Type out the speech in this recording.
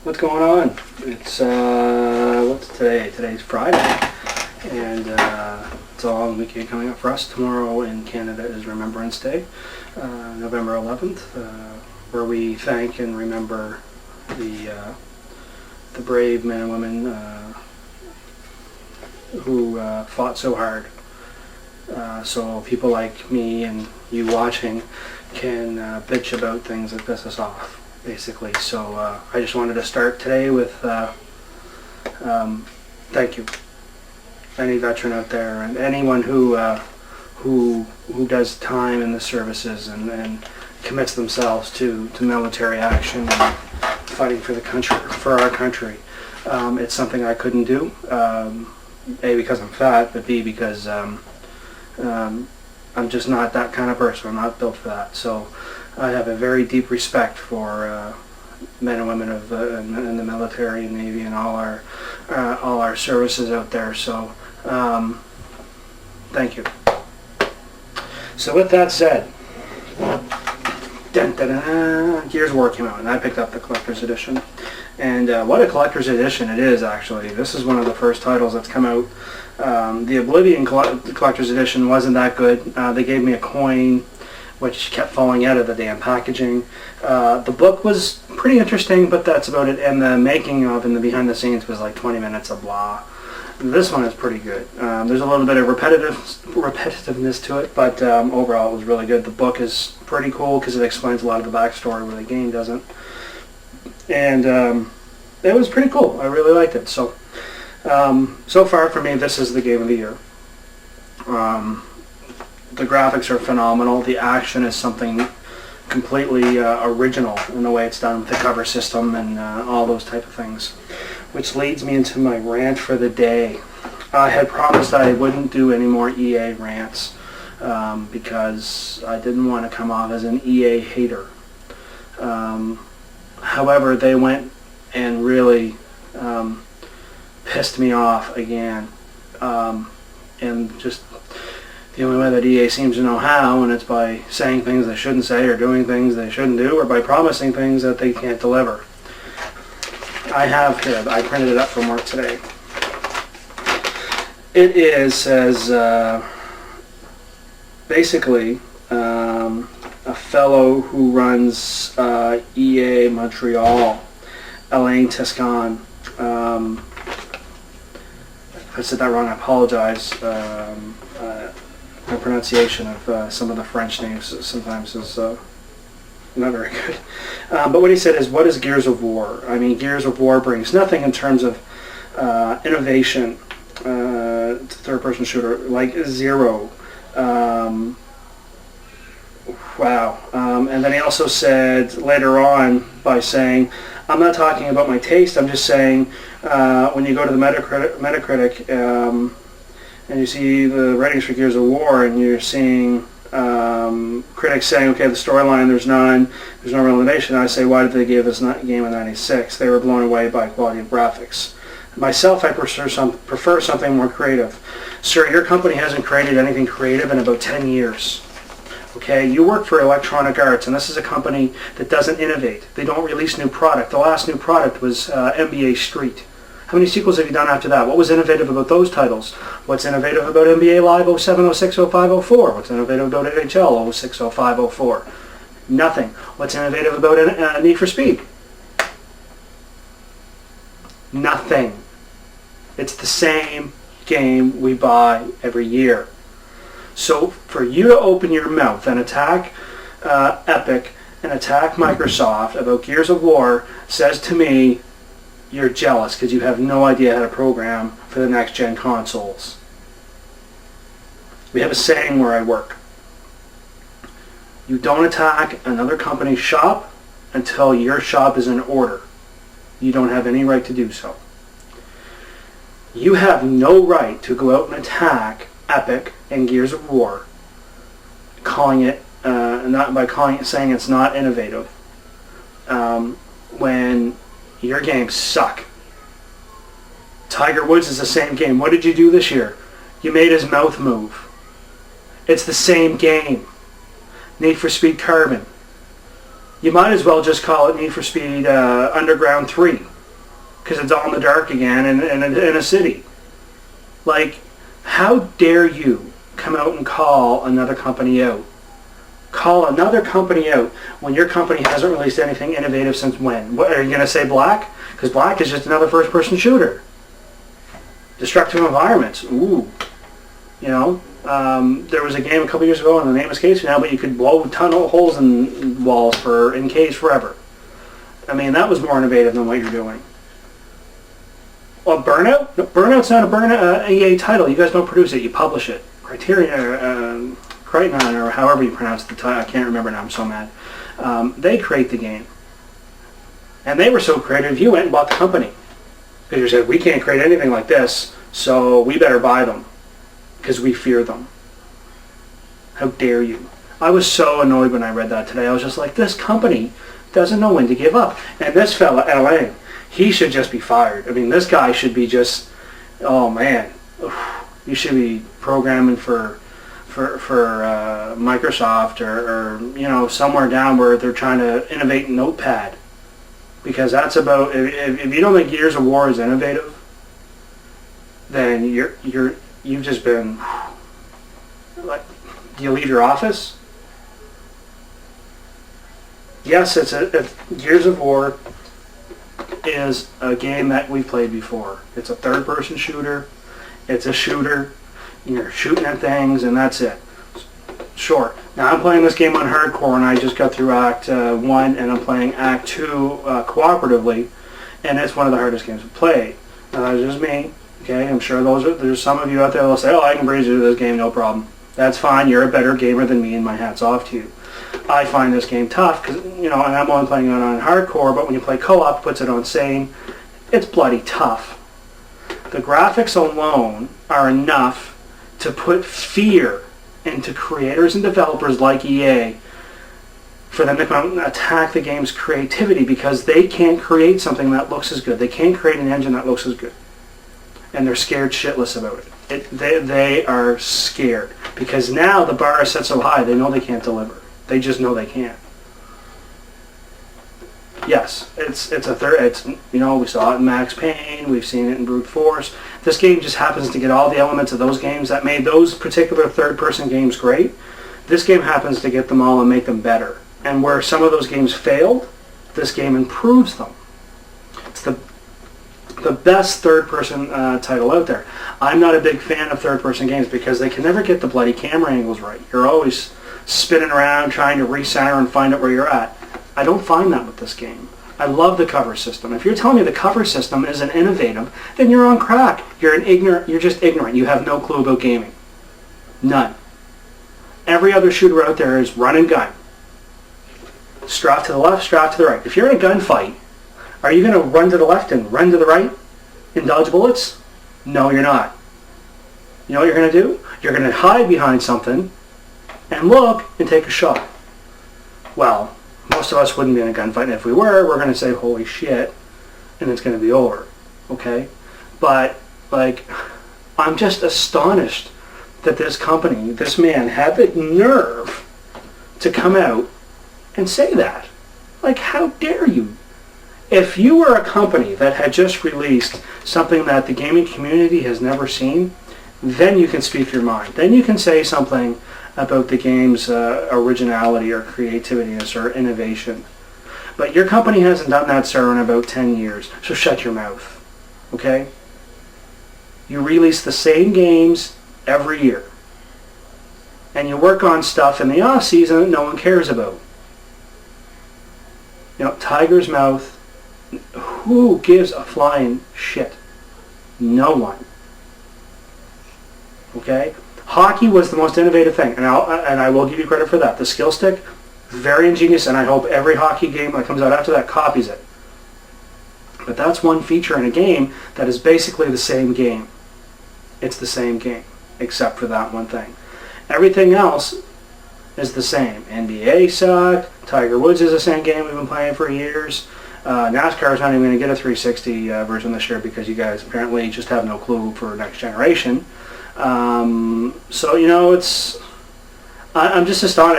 What's going on? It's what's today? Today's Friday, and it's a long weekend coming up for us. Tomorrow in Canada is Remembrance Day, November 11th, where we thank and remember the brave men and women who fought so hard. So people like me and you watching can bitch about things that piss us off, basically. So I just wanted to start today with thank you. Any veteran out there and anyone who does time in the services and commits themselves to military action and fighting for the country, for our country. It's something I couldn't do. A, because I'm fat, but B, because I'm just not that kind of person. I'm not built for that. So I have a very deep respect for men and women of in the military and Navy and all our services out there. So thank you. So with that said, Gears of War came out, and I picked up the collector's edition. And what a collector's edition it is, actually. This is one of the first titles that's come out. The Oblivion collector's edition wasn't that good. They gave me a coin, which kept falling out of the damn packaging. The book was pretty interesting, but that's about it. And the making of and the behind the scenes was like 20 minutes of blah. This one is pretty good. There's a little bit of repetitiveness to it, but overall it was really good. The book is pretty cool because it explains a lot of the backstory where the game doesn't. And it was pretty cool. I really liked it. So, so far for me, this is the game of the year. The graphics are phenomenal. The action is something completely original in the way it's done with the cover system and all those type of things. Which leads me into my rant for the day. I had promised I wouldn't do any more EA rants because I didn't want to come off as an EA hater. However, they went and really pissed me off again. And just the only way that EA seems to know how, and it's by saying things they shouldn't say or doing things they shouldn't do, or by promising things that they can't deliver. I have here, I printed it up from work today. It says, basically, a fellow who runs EA Montreal, Alain Tescan. If I said that wrong, I apologize. My pronunciation of some of the French names sometimes is not very good. But what he said is, what is Gears of War? I mean, Gears of War brings nothing in terms of innovation to third-person shooter, like zero. Wow. And then he also said later on by saying, I'm not talking about my taste, I'm just saying when you go to the Metacritic and you see the ratings for Gears of War and you're seeing critics saying, okay, the storyline, there's no real innovation. I say, why did they give this game a 96? They were blown away by quality of graphics. Myself, I prefer something more creative. Sir, your company hasn't created anything creative in about 10 years. Okay, you work for Electronic Arts, and this is a company that doesn't innovate. They don't release new product. The last new product was NBA Street. How many sequels have you done after that? What was innovative about those titles? What's innovative about NBA Live 07, 06, 05, 04? What's innovative about NHL 06, 05, 04? Nothing. What's innovative about Need for Speed? Nothing. It's the same game we buy every year. So for you to open your mouth and attack Epic and attack Microsoft about Gears of War says to me you're jealous because you have no idea how to program for the next gen consoles. We have a saying where I work. You don't attack another company's shop until your shop is in order. You don't have any right to do so. You have no right to go out and attack Epic and Gears of War, saying it's not innovative, when your games suck. Tiger Woods is the same game. What did you do this year? You made his mouth move. It's the same game. Need for Speed Carbon. You might as well just call it Need for Speed Underground 3, because it's all in the dark again in a city. Like, how dare you come out and call another company out? Call another company out when your company hasn't released anything innovative since when? What, are you going to say Black? Because Black is just another first-person shooter. Destructive environments. Ooh. You know, there was a game a couple years ago, and the name escapes me now, but you could blow tunnel holes in walls in caves forever. I mean, that was more innovative than what you're doing. Well, Burnout? No, Burnout's not a EA title. You guys don't produce it. You publish it. Criterion, or however you pronounce the title. I can't remember now. I'm so mad. They create the game. And they were so creative, you went and bought the company. Because you said, we can't create anything like this, so we better buy them. Because we fear them. How dare you? I was so annoyed when I read that today. I was just like, this company doesn't know when to give up. And this fella, LA, he should just be fired. I mean, this guy should be just, oh man, you should be programming for Microsoft or you know, somewhere down where they're trying to innovate in Notepad. Because that's about, if you don't think Gears of War is innovative, then you've just been, like, do you leave your office? Yes, Gears of War is a game that we've played before. It's a third-person shooter. It's a shooter. You're shooting at things, and that's it. Sure. Now I'm playing this game on hardcore, and I just got through Act 1, and I'm playing Act 2 cooperatively, and it's one of the hardest games to play. It's just me. Okay, I'm sure there's some of you out there that will say, oh, I can breeze through this game, no problem. That's fine. You're a better gamer than me, and my hat's off to you. I find this game tough because, you know, and I'm only playing it on hardcore, but when you play co-op, puts it on sane, it's bloody tough. The graphics alone are enough to put fear into creators and developers like EA for them to come and attack the game's creativity because they can't create something that looks as good. They can't create an engine that looks as good. And they're scared shitless about it. They are scared because now the bar is set so high they know they can't deliver. They just know they can't. Yes, it's you know, we saw it in Max Payne, we've seen it in Brute Force. This game just happens to get all the elements of those games that made those particular third-person games great. This game happens to get them all and make them better. And where some of those games failed, this game improves them. It's the best third-person title out there. I'm not a big fan of third-person games because they can never get the bloody camera angles right. You're always spinning around trying to recenter and find out where you're at. I don't find that with this game. I love the cover system. If you're telling me the cover system isn't innovative, then you're on crack. You're just ignorant. You have no clue about gaming. None. Every other shooter out there is run and gun. Strap to the left, strap to the right. If you're in a gunfight, are you going to run to the left and run to the right and dodge bullets? No, you're not. You know what you're going to do? You're going to hide behind something and look and take a shot. Well, most of us wouldn't be in a gunfight, and if we were, we're going to say, holy shit, and it's going to be over. Okay? But, like, I'm just astonished that this company, this man, had the nerve to come out and say that. Like, how dare you? If you were a company that had just released something that the gaming community has never seen, then you can speak your mind. Then you can say something about the game's originality or creativity or innovation. But your company hasn't done that, sir, in about 10 years, so shut your mouth. Okay? You release the same games every year. And you work on stuff in the off-season that no one cares about. You know, Tiger's Mouth, who gives a flying shit? No one. Okay? Hockey was the most innovative thing, and I will give you credit for that. The skill stick, very ingenious, and I hope every hockey game that comes out after that copies it. But that's one feature in a game that is basically the same game. It's the same game, except for that one thing. Everything else is the same. NBA sucked. Tiger Woods is the same game we've been playing for years. NASCAR is not even going to get a 360 version this year because you guys apparently just have no clue for next generation. So, you know, I'm just astonished.